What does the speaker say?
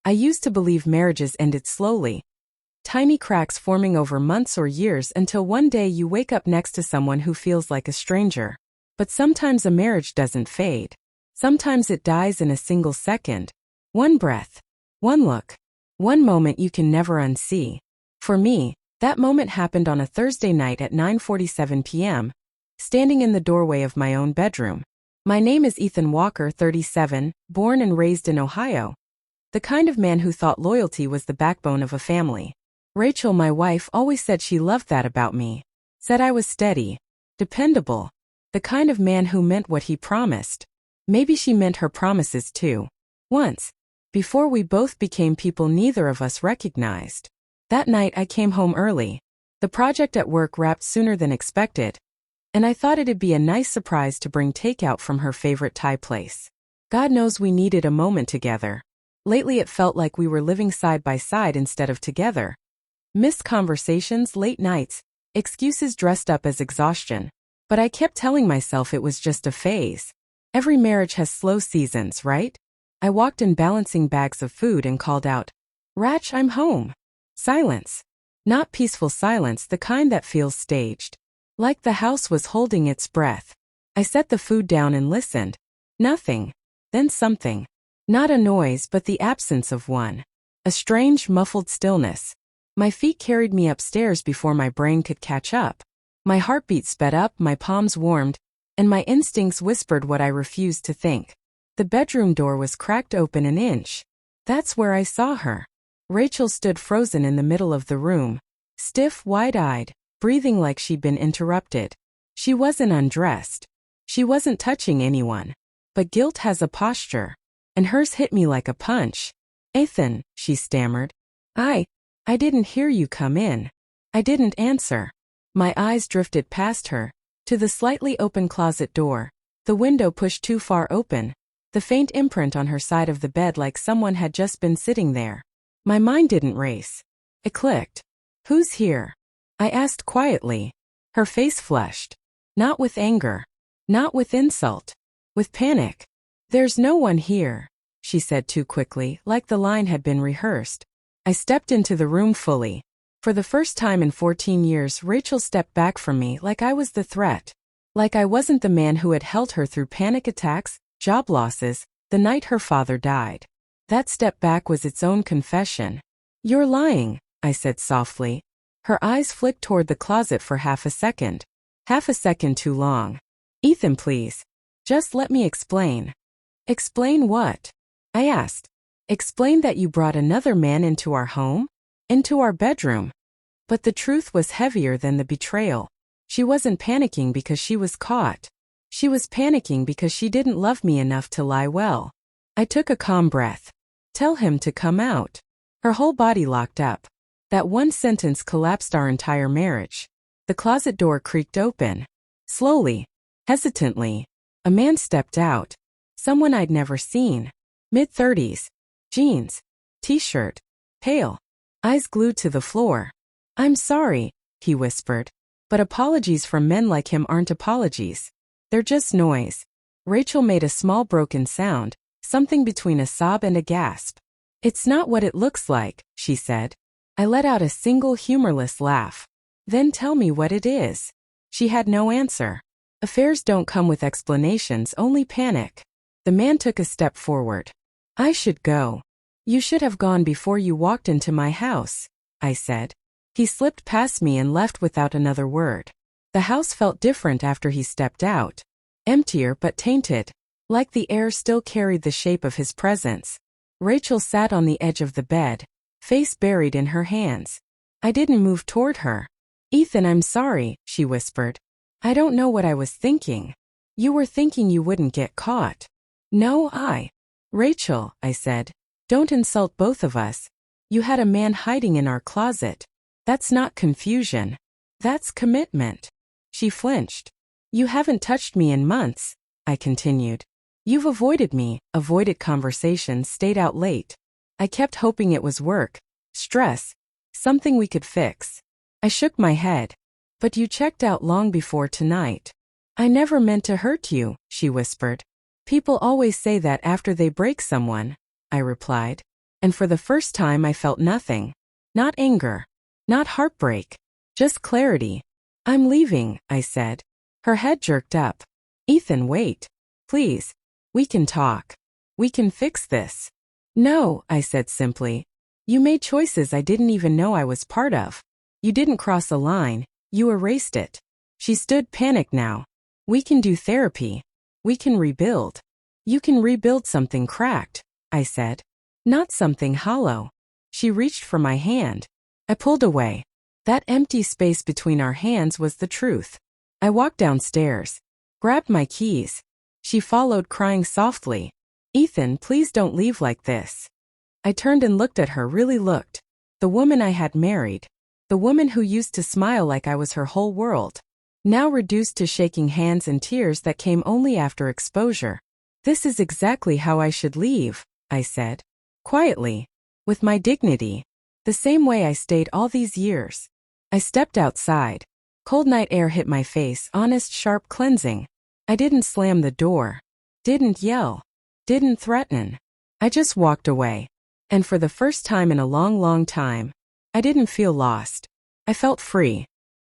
I used to believe marriages ended slowly, tiny cracks forming over months or years until one day you wake up next to someone who feels like a stranger. But sometimes a marriage doesn't fade. Sometimes it dies in a single second. One breath, one look, one moment you can never unsee. For me, that moment happened on a Thursday night at 9:47 p.m., standing in the doorway of my own bedroom. My name is Ethan Walker, 37, born and raised in Ohio. The kind of man who thought loyalty was the backbone of a family. Rachel, my wife, always said she loved that about me. Said I was steady, dependable, the kind of man who meant what he promised. Maybe she meant her promises too. Once, before we both became people neither of us recognized. That night I came home early. The project at work wrapped sooner than expected, and I thought it'd be a nice surprise to bring takeout from her favorite Thai place. God knows we needed a moment together. Lately it felt like we were living side by side instead of together. Missed conversations, late nights, excuses dressed up as exhaustion. But I kept telling myself it was just a phase. Every marriage has slow seasons, right? I walked in balancing bags of food and called out, "Rach, I'm home." Silence. Not peaceful silence, the kind that feels staged. Like the house was holding its breath. I set the food down and listened. Nothing. Then something. Not a noise, but the absence of one. A strange, muffled stillness. My feet carried me upstairs before my brain could catch up. My heartbeat sped up, my palms warmed, and my instincts whispered what I refused to think. The bedroom door was cracked open an inch. That's where I saw her. Rachel stood frozen in the middle of the room, stiff, wide-eyed, breathing like she'd been interrupted. She wasn't undressed. She wasn't touching anyone. But guilt has a posture, and hers hit me like a punch. "Ethan," she stammered. I didn't hear you come in." I didn't answer. My eyes drifted past her, to the slightly open closet door, the window pushed too far open, the faint imprint on her side of the bed like someone had just been sitting there. My mind didn't race. It clicked. "Who's here?" I asked quietly. Her face flushed. Not with anger. Not with insult. With panic. "There's no one here," she said too quickly, like the line had been rehearsed. I stepped into the room fully. For the first time in 14 years, Rachel stepped back from me like I was the threat. Like I wasn't the man who had held her through panic attacks, job losses, the night her father died. That step back was its own confession. "You're lying," I said softly. Her eyes flicked toward the closet for half a second. Half a second too long. "Ethan, please. Just let me explain." "Explain what?" I asked. "Explain that you brought another man into our home? Into our bedroom?" But the truth was heavier than the betrayal. She wasn't panicking because she was caught. She was panicking because she didn't love me enough to lie well. I took a calm breath. "Tell him to come out." Her whole body locked up. That one sentence collapsed our entire marriage. The closet door creaked open. Slowly, hesitantly, a man stepped out. Someone I'd never seen. Mid-30s. Jeans. T-shirt. Pale. Eyes glued to the floor. "I'm sorry," he whispered. But apologies from men like him aren't apologies. They're just noise. Rachel made a small broken sound, something between a sob and a gasp. "It's not what it looks like," she said. I let out a single humorless laugh. "Then tell me what it is." She had no answer. Affairs don't come with explanations, only panic. The man took a step forward. "I should go." "You should have gone before you walked into my house," I said. He slipped past me and left without another word. The house felt different after he stepped out. Emptier but tainted. Like the air still carried the shape of his presence. Rachel sat on the edge of the bed, face buried in her hands. I didn't move toward her. "Ethan, I'm sorry," she whispered. "I don't know what I was thinking." "You were thinking you wouldn't get caught." "No, Rachel," I said, "don't insult both of us. You had a man hiding in our closet. That's not confusion. That's commitment." She flinched. "You haven't touched me in months," I continued. "You've avoided me, avoided conversations, stayed out late. I kept hoping it was work, stress, something we could fix." I shook my head. "But you checked out long before tonight." "I never meant to hurt you," she whispered. "People always say that after they break someone," I replied. And for the first time I felt nothing. Not anger. Not heartbreak. Just clarity. I'm leaving, I said. Her head jerked up. Ethan, wait. Please. We can talk. We can fix this. No, I said simply. You made choices I didn't even know I was part of. You didn't cross a line. You erased it. She stood panicked now. We can do therapy. We can rebuild. You can rebuild something cracked, I said. Not something hollow. She reached for my hand. I pulled away. That empty space between our hands was the truth. I walked downstairs. Grabbed my keys. She followed, crying softly. Ethan, please don't leave like this. I turned and looked at her, really looked. The woman I had married. The woman who used to smile like I was her whole world. Now reduced to shaking hands and tears that came only after exposure. This is exactly how I should leave, I said. Quietly. With my dignity. The same way I stayed all these years. I stepped outside. Cold night air hit my face, honest, sharp, cleansing. I didn't slam the door. Didn't yell. Didn't threaten. I just walked away. And for the first time in a long, long time, I didn't feel lost. I felt free.